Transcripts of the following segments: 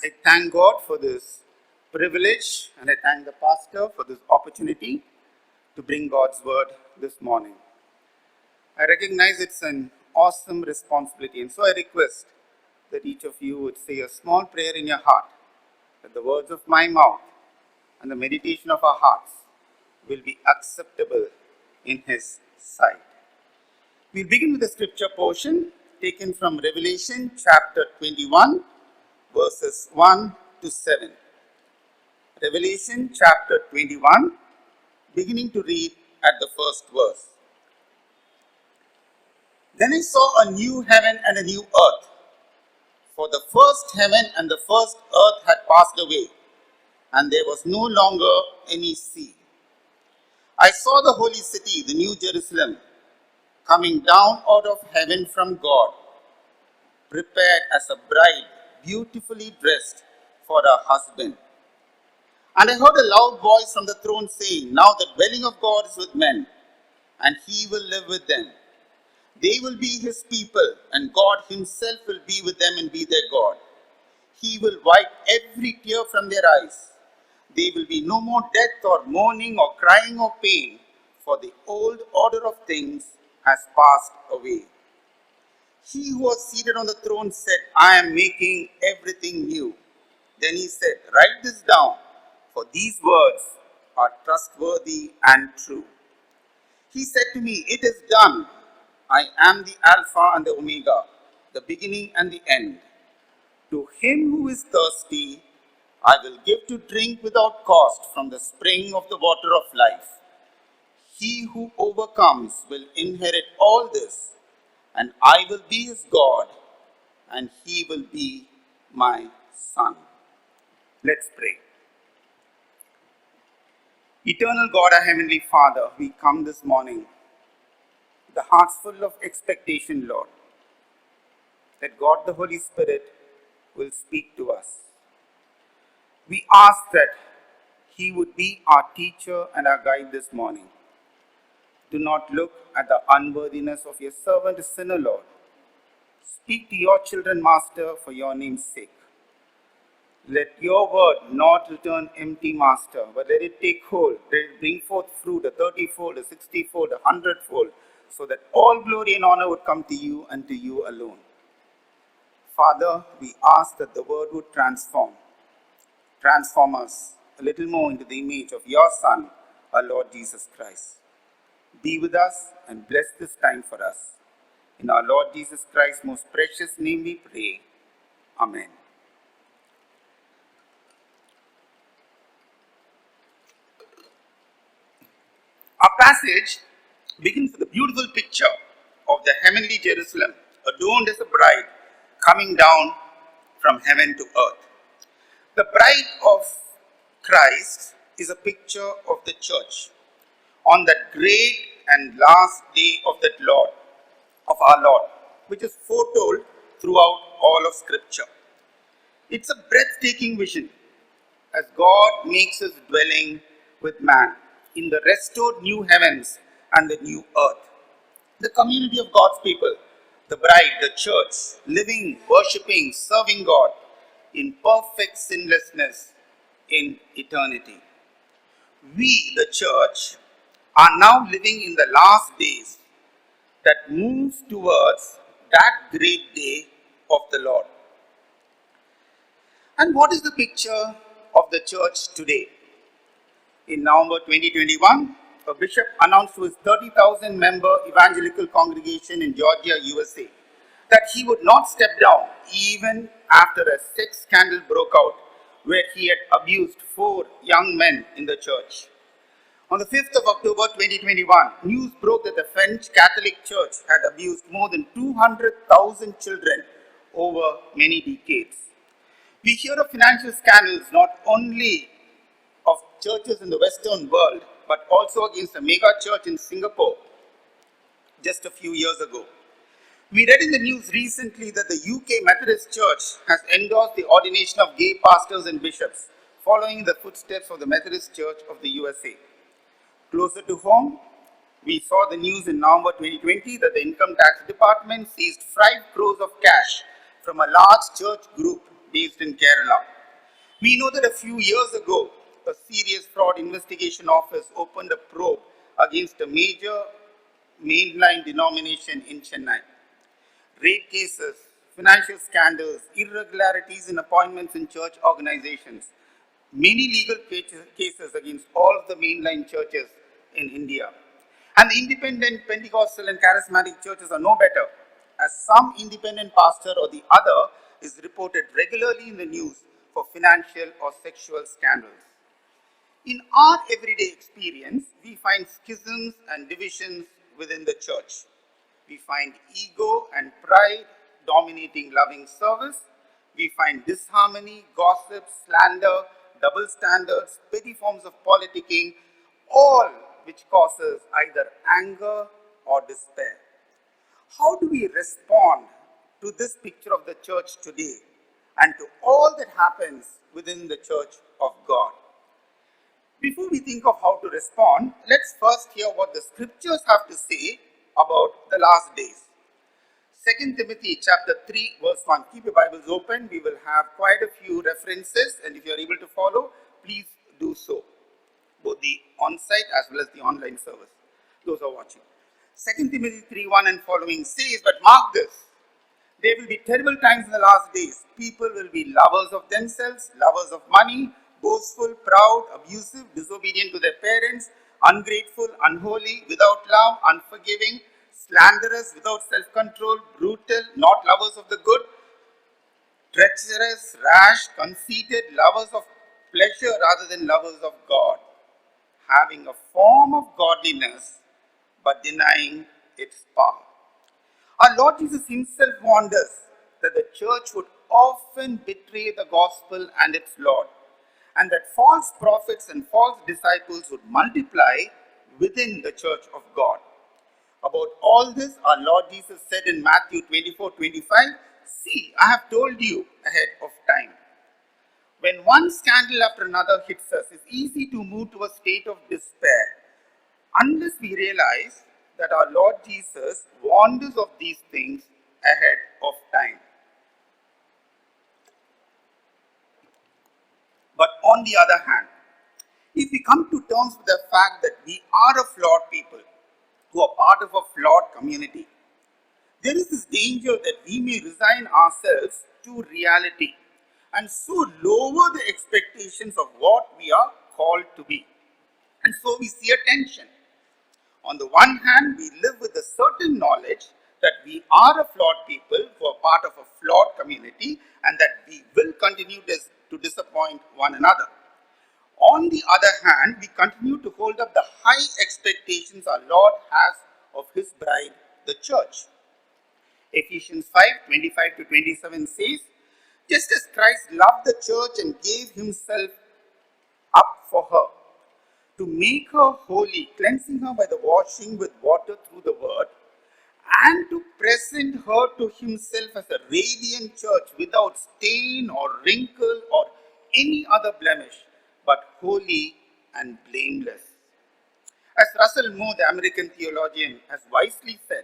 I thank God for this privilege and I thank the pastor for this opportunity to bring God's word this morning. I recognize it's an awesome responsibility, and so I request that each of you would say a small prayer in your heart that the words of my mouth and the meditation of our hearts will be acceptable in His sight. We'll begin with the scripture portion taken from Revelation chapter 21, verses 1 to 7. Revelation chapter 21, beginning to read at the first verse. Then I saw a new heaven and a new earth, for the first heaven and the first earth had passed away, and there was no longer any sea. I saw the holy city, the new Jerusalem, coming down out of heaven from God, prepared as a bride beautifully dressed for her husband. And I heard a loud voice from the throne saying, Now the dwelling of God is with men, and He will live with them. They will be His people, and God Himself will be with them and be their God. He will wipe every tear from their eyes. There will be no more death or mourning or crying or pain, for the old order of things has passed away. He who was seated on the throne said, I am making everything new. Then He said, Write this down, for these words are trustworthy and true. He said to me, It is done. I am the Alpha and the Omega, the beginning and the end. To him who is thirsty, I will give to drink without cost from the spring of the water of life. He who overcomes will inherit all this, and I will be his God, and he will be my son. Let's pray. Eternal God, our Heavenly Father, we come this morning with the hearts full of expectation, Lord, that God the Holy Spirit will speak to us. We ask that He would be our teacher and our guide this morning. Do not look at the unworthiness of your servant, a sinner, Lord. Speak to your children, Master, for your name's sake. Let your word not return empty, Master, but let it take hold. Let it bring forth fruit, a 30-fold, a 60-fold, a 100-fold, so that all glory and honor would come to you and to you alone. Father, we ask that the word would transform us a little more into the image of your Son, our Lord Jesus Christ. Be with us and bless this time for us. In our Lord Jesus Christ's most precious name we pray. Amen. Our passage begins with a beautiful picture of the heavenly Jerusalem, adorned as a bride coming down from heaven to earth. The bride of Christ is a picture of the church on that great and last day of our Lord, which is foretold throughout all of Scripture. It's a breathtaking vision as God makes His dwelling with man in the restored new heavens and the new earth. The community of God's people, the bride, the church, living, worshipping, serving God in perfect sinlessness in eternity. We, the church, are now living in the last days that moves towards that great day of the Lord. And what is the picture of the church today? In November 2021, a bishop announced to his 30,000 member evangelical congregation in Georgia, USA, that he would not step down even after a sex scandal broke out where he had abused 4 young men in the church. On the 5th of October 2021, news broke that the French Catholic Church had abused more than 200,000 children over many decades. We hear of financial scandals not only of churches in the Western world, but also against a mega church in Singapore just a few years ago. We read in the news recently that the UK Methodist Church has endorsed the ordination of gay pastors and bishops, following the footsteps of the Methodist Church of the USA. Closer to home, we saw the news in November 2020 that the Income Tax Department seized 5 crores of cash from a large church group based in Kerala. We know that a few years ago, a serious fraud investigation office opened a probe against a major mainline denomination in Chennai. Rape cases, financial scandals, irregularities in appointments in church organizations, many legal cases against all of the mainline churches in India. And the independent Pentecostal and charismatic churches are no better, as some independent pastor or the other is reported regularly in the news for financial or sexual scandals. In our everyday experience, we find schisms and divisions within the church. We find ego and pride dominating loving service. We find disharmony, gossip, slander, double standards, petty forms of politicking, all which causes either anger or despair. How do we respond to this picture of the church today and to all that happens within the church of God? Before we think of how to respond, let's first hear what the scriptures have to say about the last days. 2 Timothy chapter 3 verse 1. Keep your Bibles open. We will have quite a few references, and if you are able to follow, please do so. Both the on-site as well as the online service. Those are watching. 2 Timothy 3:1 and following says, but mark this, there will be terrible times in the last days. People will be lovers of themselves, lovers of money, boastful, proud, abusive, disobedient to their parents, ungrateful, unholy, without love, unforgiving, slanderous, without self-control, brutal, not lovers of the good, treacherous, rash, conceited, lovers of pleasure rather than lovers of God, having a form of godliness but denying its power. Our Lord Jesus himself warned us that the church would often betray the gospel and its Lord, and that false prophets and false disciples would multiply within the church of God. About all this, our Lord Jesus said in Matthew 24:25, see, I have told you ahead of time. When one scandal after another hits us, it's easy to move to a state of despair unless we realize that our Lord Jesus warned us of these things ahead of time. But on the other hand, if we come to terms with the fact that we are a flawed people who are part of a flawed community, there is this danger that we may resign ourselves to reality and so lower the expectations of what we are called to be. And so we see a tension. On the one hand, we live with a certain knowledge that we are a flawed people who are part of a flawed community and that we will continue to disappoint one another. On the other hand, we continue to hold up the high expectations our Lord has of his bride, the church. Ephesians 5:25-27 says, just as Christ loved the church and gave himself up for her, to make her holy, cleansing her by the washing with water through the word, and to present her to himself as a radiant church without stain or wrinkle or any other blemish, but holy and blameless. As Russell Moore, the American theologian, has wisely said,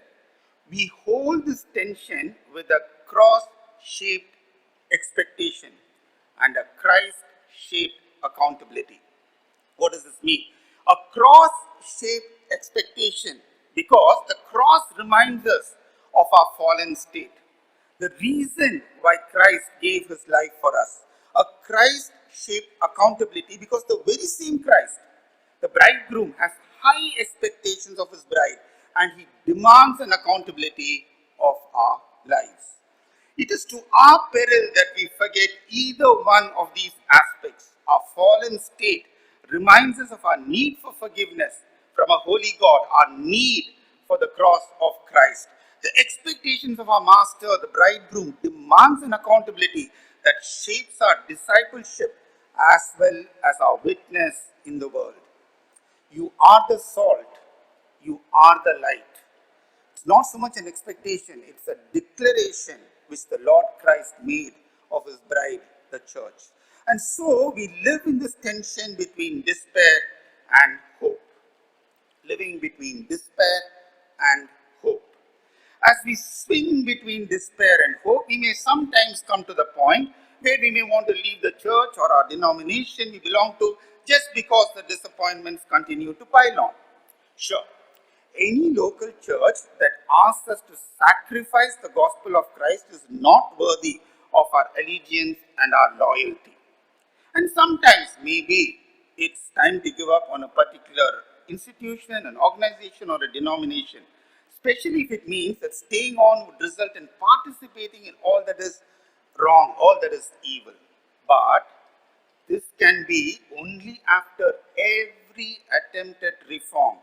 we hold this tension with a cross-shaped expectation and a Christ-shaped accountability. What does this mean? A cross-shaped expectation, because the cross reminds us of our fallen state. The reason why Christ gave his life for us. A Christ-shaped accountability, because the very same Christ, the bridegroom, has high expectations of his bride, and he demands an accountability of our lives. It is to our peril that we forget either one of these aspects. Our fallen state reminds us of our need for forgiveness from a holy God, our need for the cross of Christ. The expectations of our master, the bridegroom, demands an accountability that shapes our discipleship as well as our witness in the world. You are the salt, you are the light. It's not so much an expectation, it's a declaration which the Lord Christ made of his bride, the church. And so we live in this tension between despair and hope. Living between despair and hope. As we swing between despair and hope, we may sometimes come to the point where we may want to leave the church or our denomination we belong to just because the disappointments continue to pile on. Sure, any local church that asks us to sacrifice the gospel of Christ is not worthy of our allegiance and our loyalty. And sometimes maybe it's time to give up on a particular institution, an organization, or a denomination, especially if it means that staying on would result in participating in all that is wrong, all that is evil. But this can be only after every attempt at reform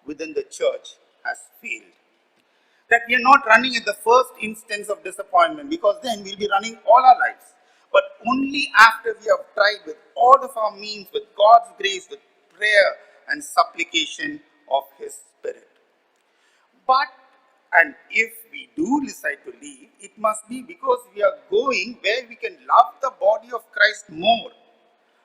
within the church has failed. That we are not running at the first instance of disappointment, because then we'll be running all our lives. But only after we have tried with all of our means, with God's grace, with prayer and supplication of His Spirit. But, and if we do decide to leave, it must be because we are going where we can love the body of Christ more.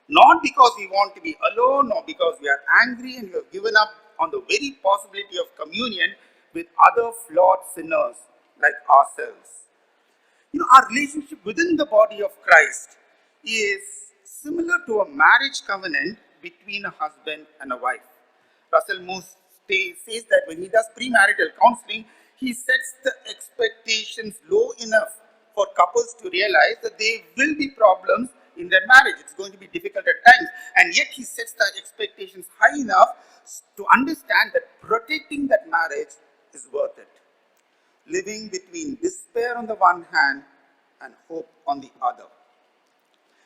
Not because we want to be alone or because we are angry and we have given up on the very possibility of communion with other flawed sinners like ourselves. Our relationship within the body of Christ is similar to a marriage covenant between a husband and a wife. Russell Moose says that when he does premarital counseling, he sets the expectations low enough for couples to realize that there will be problems in their marriage. It's going to be difficult at times. And yet he sets the expectations high enough to understand that protecting that marriage is worth it. Living between despair on the one hand and hope on the other.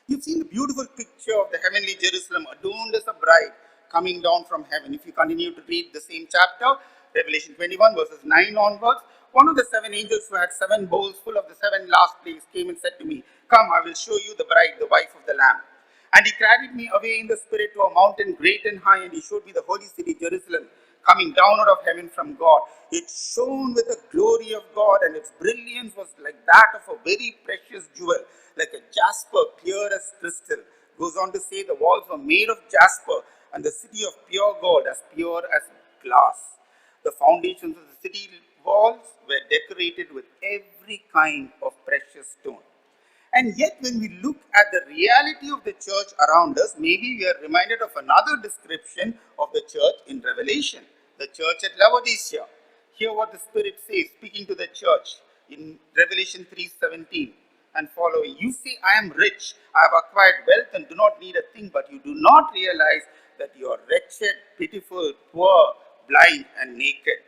You've seen the beautiful picture of the heavenly Jerusalem adorned as a bride coming down from heaven. If you continue to read the same chapter, Revelation 21 verses 9 onwards, one of the 7 angels who had 7 bowls full of the 7 last plagues came and said to me, "Come, I will show you the bride, the wife of the Lamb." And he carried me away in the spirit to a mountain great and high, and he showed me the holy city Jerusalem coming down out of heaven from God. It shone with the glory of God, and its brilliance was like that of a very precious jewel, like a jasper, clear as crystal. Goes on to say the walls were made of jasper, and the city of pure gold, as pure as glass. The foundations of the city walls were decorated with every kind of precious stone. And yet, when we look at the reality of the church around us, maybe we are reminded of another description of the church in Revelation, the church at Laodicea. Hear what the Spirit says, speaking to the church in Revelation 3:17 and following. You say, "I am rich, I have acquired wealth and do not need a thing, but you do not realize that you are wretched, pitiful, poor, blind, and naked.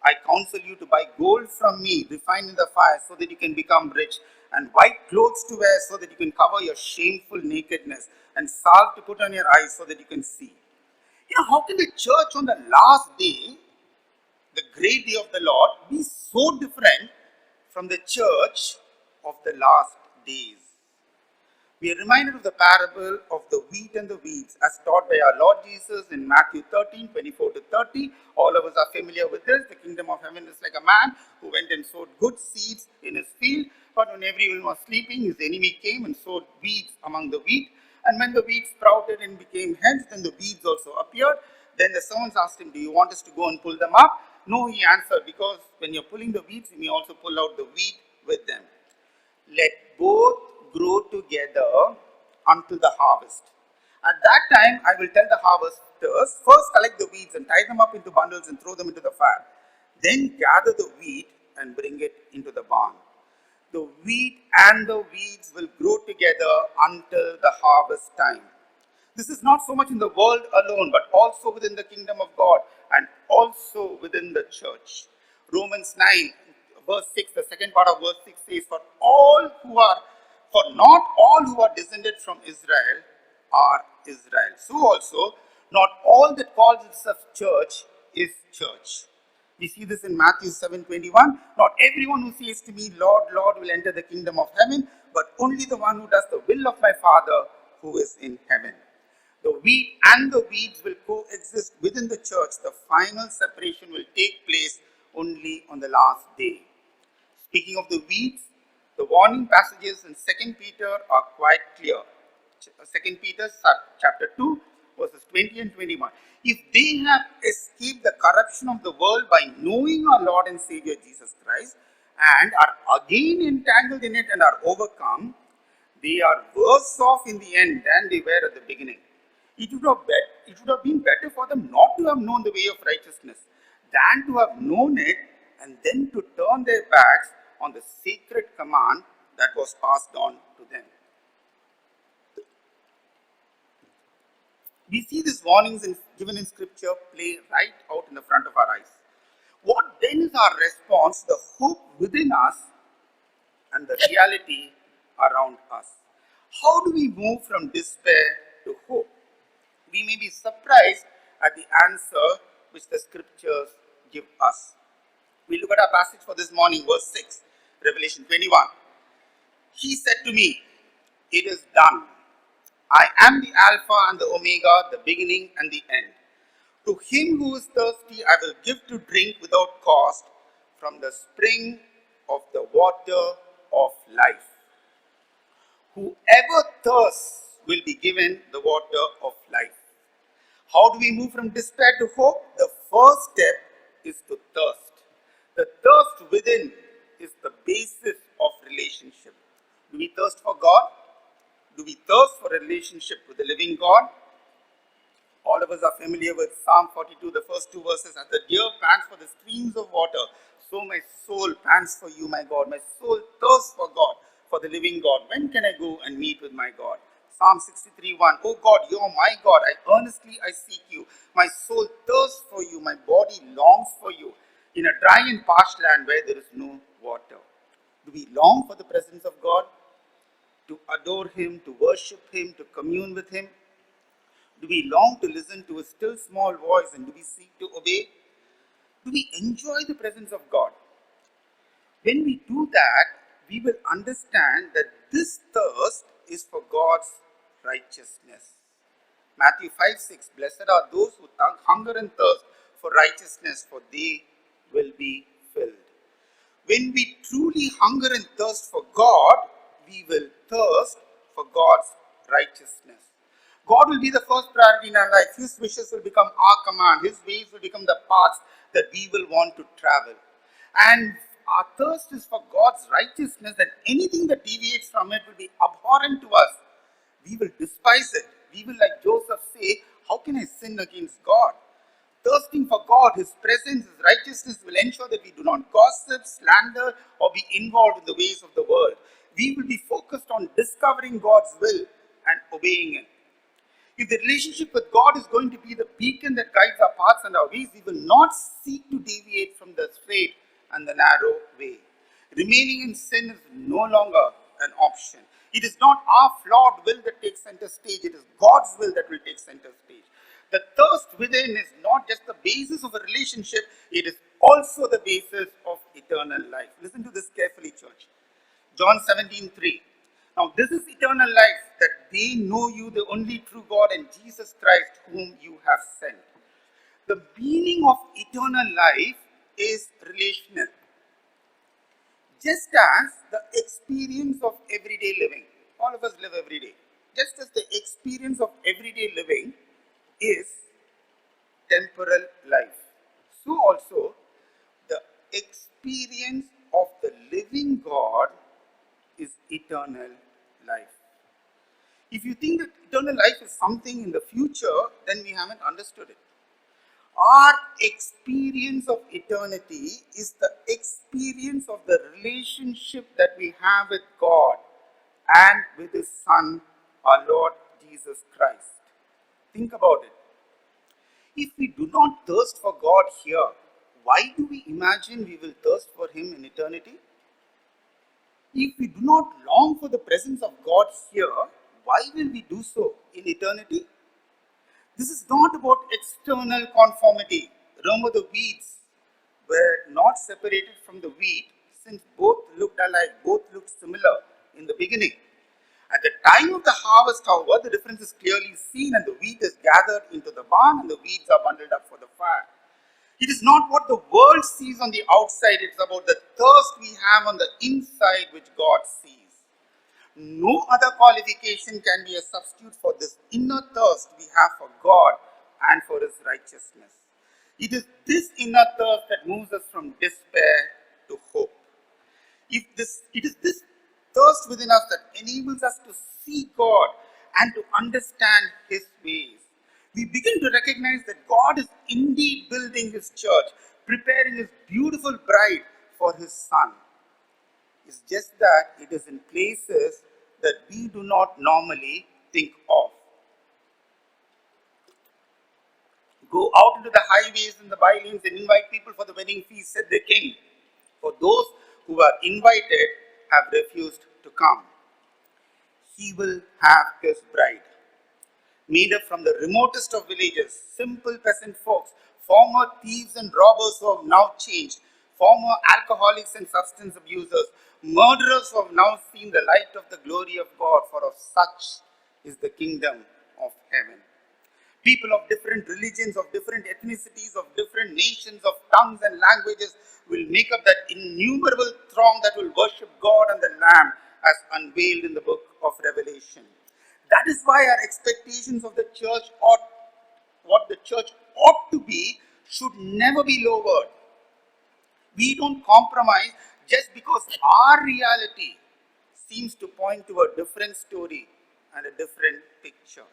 I counsel you to buy gold from me, refined in the fire, so that you can become rich, and white clothes to wear, so that you can cover your shameful nakedness, and salve to put on your eyes, so that you can see." How can the church on the last day, the great day of the Lord, be so different from the church of the last days? We are reminded of the parable of the wheat and the weeds as taught by our Lord Jesus in Matthew 13:24-30. All of us are familiar with this. The kingdom of heaven is like a man who went and sowed good seeds in his field, but when everyone was sleeping, his enemy came and sowed weeds among the wheat. And when the weeds sprouted and became heads, then the weeds also appeared. Then the servants asked him, "Do you want us to go and pull them up?" "No," he answered, "because when you're pulling the weeds, you may also pull out the wheat with them. Let both grow together until the harvest. At that time, I will tell the harvesters, first collect the weeds and tie them up into bundles and throw them into the fire. Then gather the wheat and bring it into the barn. The wheat and the weeds will grow together until the harvest time." This is not so much in the world alone, but also within the kingdom of God and also within the church. Romans 9, verse 6, the second part of verse 6 says, For not all who are descended from Israel are Israel. So also, not all that calls itself church is church. We see this in Matthew 7:21. Not everyone who says to me, "Lord, Lord," will enter the kingdom of heaven, but only the one who does the will of my Father who is in heaven. The wheat and the weeds will coexist within the church. The final separation will take place only on the last day. Speaking of the weeds, the warning passages in 2 Peter are quite clear. 2 Peter chapter 2, verses 20 and 21. If they have escaped the corruption of the world by knowing our Lord and Savior Jesus Christ and are again entangled in it and are overcome, They are worse off in the end than they were at the beginning. It would have been better for them not to have known the way of righteousness than to have known it and then to turn their backs on the sacred command that was passed on to them. We see these warnings given in scripture play right out in the front of our eyes. What then is our response, the hope within us and the reality around us? How do we move from despair to hope? We may be surprised at the answer which the scriptures give us. We look at our passage for this morning, verse 6, Revelation 21. He said to me, "It is done. I am the Alpha and the Omega, the beginning and the end. To him who is thirsty, I will give to drink without cost from the spring of the water of life. Whoever thirsts will be given the water of life." How do we move from despair to hope? The first step is to thirst. The thirst within is the basis of relationship. Do we thirst for God? Do we thirst for a relationship with the living God? All of us are familiar with Psalm 42, the first two verses. "As the deer pants for the streams of water, so my soul pants for you, my God." My soul thirsts for God, for the living God. When can I go and meet with my God? Psalm 63:1. "Oh God, you're my God. I seek you. My soul thirsts for you. My body longs for you in a dry and parched land where there is no water." Do we long for the presence of God? To adore Him, to worship Him, to commune with Him? Do we long to listen to a still small voice, and do we seek to obey? Do we enjoy the presence of God? When we do that, we will understand that this thirst is for God's righteousness. Matthew 5:6, "Blessed are those who hunger and thirst for righteousness, for they will be filled." When we truly hunger and thirst for God, we will thirst for God's righteousness. God will be the first priority in our life. His wishes will become our command. His ways will become the paths that we will want to travel. And our thirst is for God's righteousness, and anything that deviates from it will be abhorrent to us. We will despise it. We will, like Joseph, say, "How can I sin against God?" Thirsting for God, His presence, His righteousness will ensure that we do not gossip, slander, or be involved in the ways of the world. We will be focused on discovering God's will and obeying it. If the relationship with God is going to be the beacon that guides our paths and our ways, we will not seek to deviate from the straight and the narrow way. Remaining in sin is no longer an option. It is not our flawed will that takes center stage, it is God's will that will take center stage. The thirst within is not just the basis of a relationship, it is also the basis of eternal life. Listen to this carefully, church. John 17:3. "Now this is eternal life, that they know you, the only true God, and Jesus Christ, whom you have sent." The meaning of eternal life is relational. Just as the experience of everyday living, all of us live every day, just as the experience of everyday living is temporal life, so also the experience of the living God is eternal life. If you think that eternal life is something in the future, then we haven't understood it. Our experience of eternity is the experience of the relationship that we have with God and with His Son, our Lord Jesus Christ. Think about it. If we do not thirst for God here, why do we imagine we will thirst for Him in eternity? If we do not long for the presence of God here, why will we do so in eternity? This is not about external conformity. Remember, the weeds were not separated from the wheat, since both looked alike, both looked similar in the beginning. At the time of the harvest, however, the difference is clearly seen, and the wheat is gathered into the barn and the weeds are bundled up for the fire. It is not what the world sees on the outside, it's about the thirst we have on the inside which God sees. No other qualification can be a substitute for this inner thirst we have for God and for His righteousness. It is this inner thirst that moves us from despair to hope. It is this thirst within us that enables us to see God and to understand His ways. We begin to recognize that God is indeed building His church, preparing His beautiful bride for His Son. It's just that it is in places that we do not normally think of. Go out into the highways and the bylanes and invite people for the wedding feast, said the king. For those who are invited have refused to come. He will have his bride, made up from the remotest of villages, simple peasant folks, former thieves and robbers who have now changed, former alcoholics and substance abusers, murderers who have now seen the light of the glory of God, for of such is the kingdom of heaven. People of different religions, of different ethnicities, of different nations, of tongues and languages will make up that innumerable throng that will worship God and the Lamb as unveiled in the book of Revelation. That is why our expectations of the church what the church ought to be, should never be lowered. We don't compromise just because our reality seems to point to a different story and a different picture.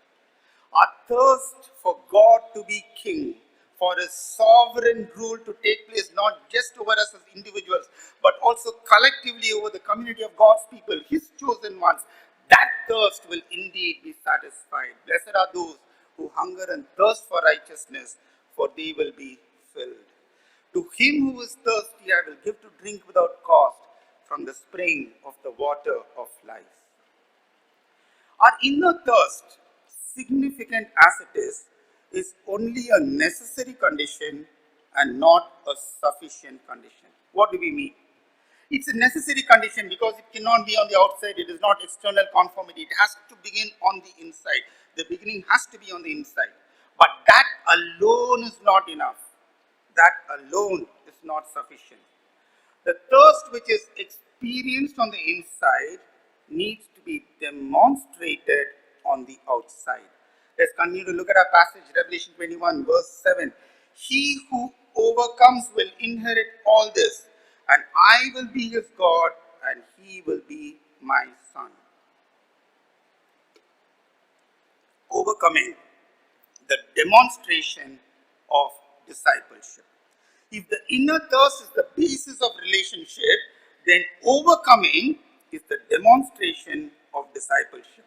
Our thirst for God to be king, for his sovereign rule to take place not just over us as individuals, but also collectively over the community of God's people, his chosen ones, that thirst will indeed be satisfied. Blessed are those who hunger and thirst for righteousness, for they will be filled. To him who is thirsty, I will give to drink without cost from the spring of the water of life. Our inner thirst, significant as it is only a necessary condition and not a sufficient condition. What do we mean? It's a necessary condition because it cannot be on the outside. It is not external conformity. It has to begin on the inside. The beginning has to be on the inside. But that alone is not enough. That alone is not sufficient. The thirst which is experienced on the inside needs to be demonstrated on the outside. Let's continue to look at our passage, Revelation 21, verse 7. He who overcomes will inherit all this, and I will be his God, and he will be my son. Overcoming, the demonstration of discipleship. If the inner thirst is the basis of relationship, then overcoming is the demonstration of discipleship.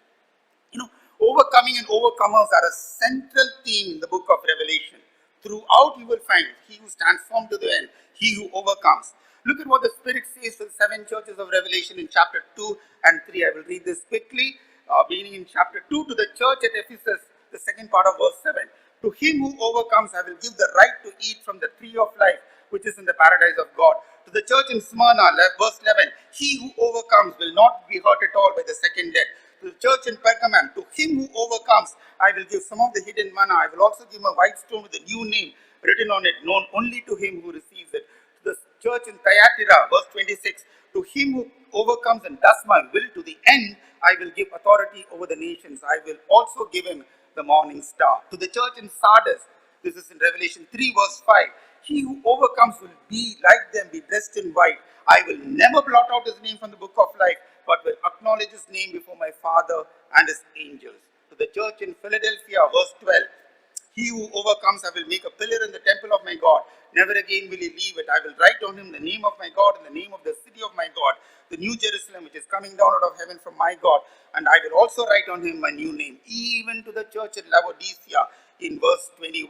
Overcoming and overcomers are a central theme in the book of Revelation. Throughout you will find he who stands firm to the end, he who overcomes. Look at what the Spirit says to the seven churches of Revelation in chapter 2 and 3. I will read this quickly, beginning in chapter 2. To the church at Ephesus, the second part of verse 7. To him who overcomes, I will give the right to eat from the tree of life, which is in the paradise of God. To the church in Smyrna, verse 11. He who overcomes will not be hurt at all by the second death. To the church in Pergamum, to him who overcomes, I will give some of the hidden manna. I will also give him a white stone with a new name written on it, known only to him who receives it. To the church in Thyatira, verse 26, to him who overcomes and does my will to the end, I will give authority over the nations. I will also give him the morning star. To the church in Sardis, this is in Revelation 3, verse 5, he who overcomes will be like them, be dressed in white. I will never blot out his name from the book of life, but will acknowledge his name before my Father and his angels. To the church in Philadelphia, verse 12, he who overcomes, I will make a pillar in the temple of my God. Never again will he leave it. I will write on him the name of my God and the name of the city of my God, the new Jerusalem, which is coming down out of heaven from my God. And I will also write on him my new name. Even to the church at Laodicea, in verse 21,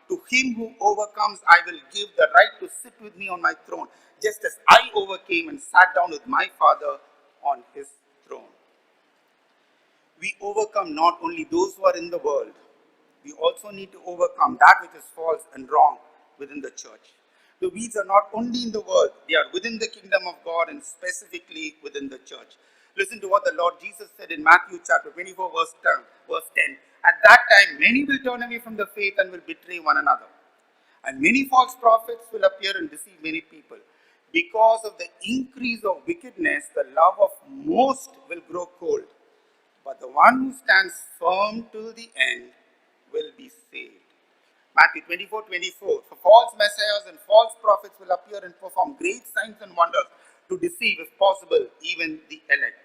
to him who overcomes, I will give the right to sit with me on my throne, just as I overcame and sat down with my Father on his throne. We overcome not only those who are in the world, we also need to overcome that which is false and wrong within the church. The weeds are not only in the world, they are within the kingdom of God and specifically within the church. Listen to what the Lord Jesus said in Matthew chapter 24, verse 10. At that time, many will turn away from the faith and will betray one another. And many false prophets will appear and deceive many people. Because of the increase of wickedness, the love of most will grow cold. But the one who stands firm till the end will be saved. Matthew 24:24. For false messiahs and false prophets will appear and perform great signs and wonders to deceive, if possible, even the elect.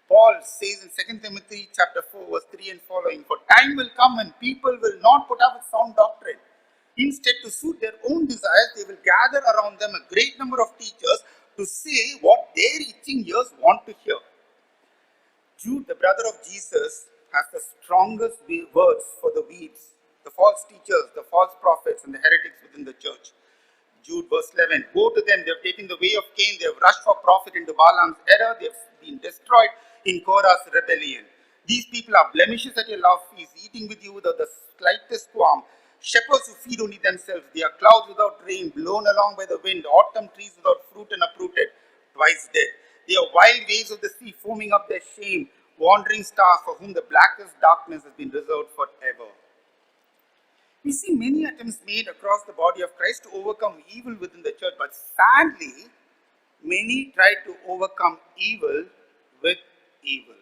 Paul says in 2 Timothy chapter 4, verse 3 and following, "For time will come when people will not put up with sound doctrine. Instead, to suit their own desires, they will gather around them a great number of teachers to say what their itching ears want to hear." Jude, the brother of Jesus, has the strongest words for the weeds, the false teachers, the false prophets, and the heretics within the church. Jude verse 11, "Woe to them, they have taken the way of Cain, they have rushed for profit into Balaam's error, they have been destroyed in Korah's rebellion. These people are blemishes at your love feast, eating with you without the slightest qualm. Shepherds who feed only themselves, they are clouds without rain, blown along by the wind, autumn trees without fruit and uprooted, twice dead. They are wild waves of the sea, foaming up their shame, wandering stars for whom the blackest darkness has been reserved forever." We see many attempts made across the body of Christ to overcome evil within the church, but sadly, many try to overcome evil with evil.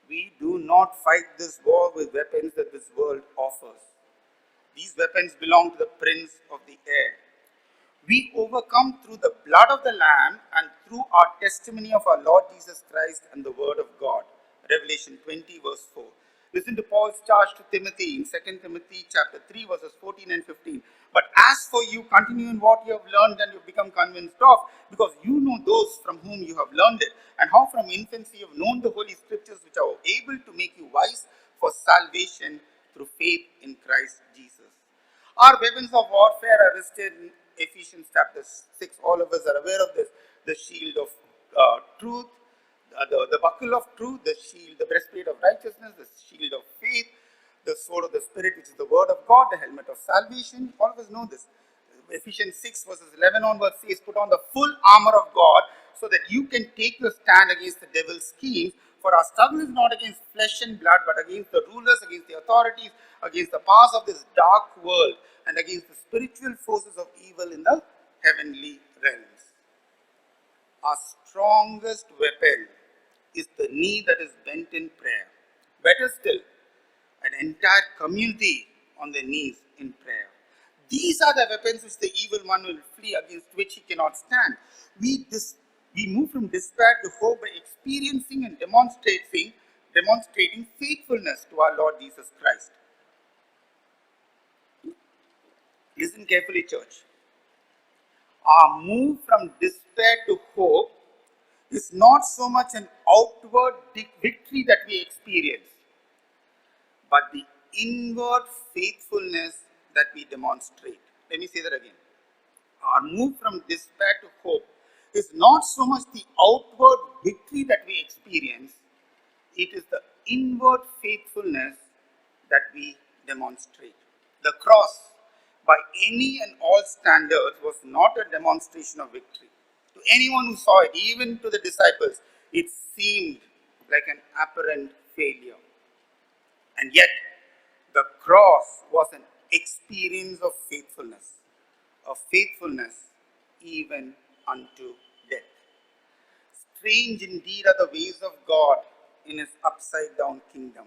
We do not fight this war with weapons that this world offers. These weapons belong to the prince of the air. We overcome through the blood of the Lamb and through our testimony of our Lord Jesus Christ and the Word of God. Revelation 20 verse 4. Listen to Paul's charge to Timothy in 2 Timothy chapter 3 verses 14 and 15. "But as for you, continue in what you have learned and you have become convinced of, because you know those from whom you have learned it, and how from infancy you have known the Holy Scriptures, which are able to make you wise for salvation through faith in Christ Jesus." Our weapons of warfare are listed in Ephesians chapter 6. All of us are aware of this. The shield of truth, the buckle of truth, the shield, the breastplate of righteousness, the shield of faith, the sword of the Spirit, which is the word of God, the helmet of salvation. All of us know this. Ephesians 6 verses 11 onwards says, "Put on the full armor of God so that you can take your stand against the devil's schemes. For our struggle is not against flesh and blood, but against the rulers, against the authorities, against the powers of this dark world, and against the spiritual forces of evil in the heavenly realms." Our strongest weapon is the knee that is bent in prayer. Better still, an entire community on their knees in prayer. These are the weapons which the evil one will flee, against which he cannot stand. We move from despair to hope by experiencing and demonstrating faithfulness to our Lord Jesus Christ. Listen carefully, church. Our move from despair to hope is not so much an outward victory that we experience, but the inward faithfulness that we demonstrate. Let me say that again. Our move from despair to hope is not so much the outward victory that we experience, it is the inward faithfulness that we demonstrate. The cross, by any and all standards, was not a demonstration of victory. To anyone who saw it, even to the disciples, it seemed like an apparent failure. And yet, the cross was an experience of faithfulness even unto death. Strange indeed are the ways of God in his upside down kingdom.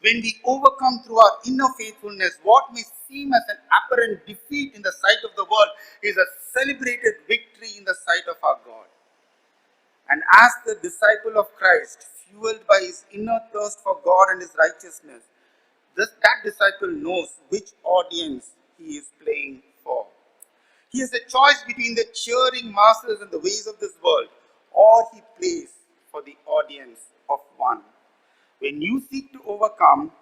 When we overcome through our inner faithfulness, what may seem as an apparent defeat in the sight of the world is a celebrated victory in the sight of our God. And as the disciple of Christ, fueled by his inner thirst for God and his righteousness, that disciple knows which audience he is playing for. He has a choice between the cheering masses and the ways of this world, or he plays for the audience of one. When you seek to overcome,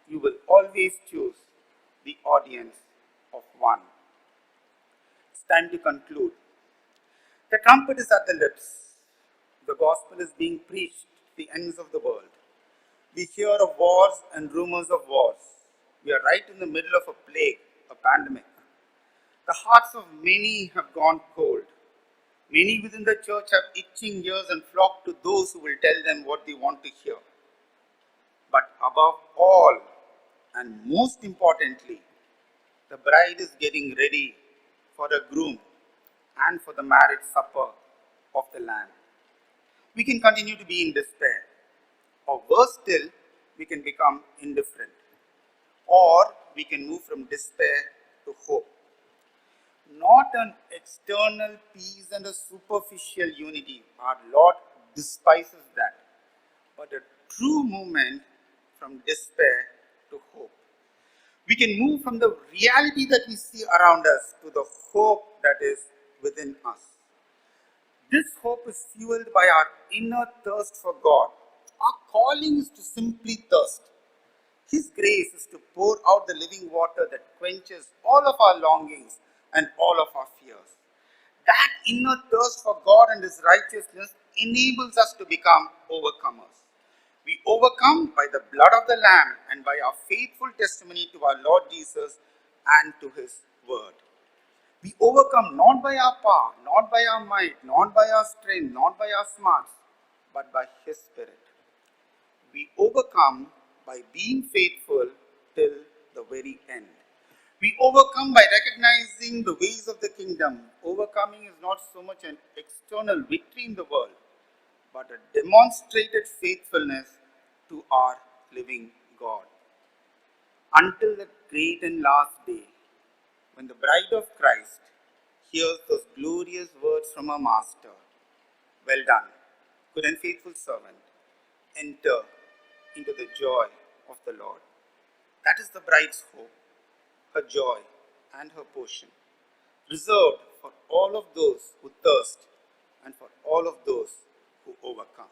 you will always choose the audience of one. It's time to conclude. The trumpet is at the lips. The gospel is being preached to the ends of the world. We hear of wars and rumors of wars. We are right in the middle of a plague, a pandemic. The hearts of many have gone cold. Many within the church have itching ears and flock to those who will tell them what they want to hear. But above all, and most importantly, the bride is getting ready for a groom and for the marriage supper of the Lamb. We can continue to be in despair, or worse still, we can become indifferent, or we can move from despair to hope. Not an external peace and a superficial unity. Our Lord despises that. but a true movement from despair to hope. We can move from the reality that we see around us to the hope that is within us. This hope is fueled by our inner thirst for God. Our calling is to simply thirst. His grace is to pour out the living water that quenches all of our longings and all of our fears. That inner thirst for God and His righteousness enables us to become overcomers. We overcome by the blood of the Lamb and by our faithful testimony to our Lord Jesus and to His word. We overcome not by our power, not by our might, not by our strength, not by our smarts, but by His Spirit. We overcome by being faithful till the very end. We overcome by recognizing the ways of the kingdom. Overcoming is not so much an external victory in the world, but a demonstrated faithfulness to our living God. Until the great and last day, when the bride of Christ hears those glorious words from her master, "Well done, good and faithful servant, enter into the joy of the Lord." That is the bride's hope, her joy, and her portion, reserved for all of those who thirst and for all of those who overcome.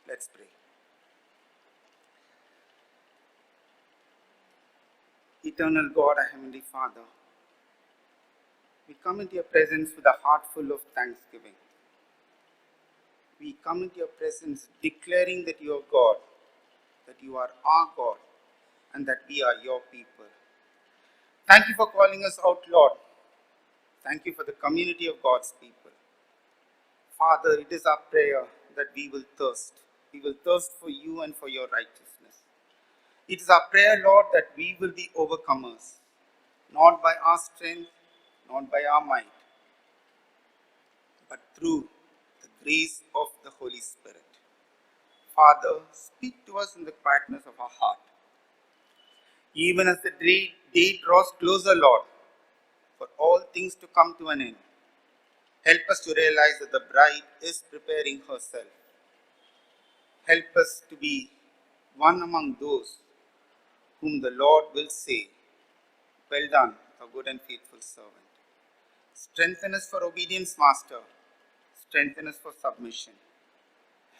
Let's pray. Eternal God, our Heavenly Father, we come into your presence with a heart full of thanksgiving. We come into your presence declaring that you are God, that you are our God, and that we are your people. Thank you for calling us out, Lord. Thank you for the community of God's people. Father, it is our prayer that we will thirst. We will thirst for you and for your righteousness. It is our prayer, Lord, that we will be overcomers, not by our strength, not by our might, but through the grace of the Holy Spirit. Father, speak to us in the quietness of our heart. Even as the day draws closer, Lord, for all things to come to an end, help us to realize that the bride is preparing herself. Help us to be one among those whom the Lord will say, "Well done, a good and faithful servant." Strengthen us for obedience, Master. Strengthen us for submission.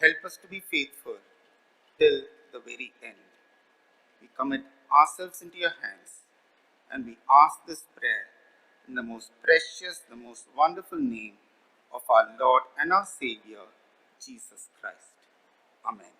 Help us to be faithful till the very end. We commit ourselves into your hands and we ask this prayer in the most precious, the most wonderful name of our Lord and our Savior, Jesus Christ. Amen.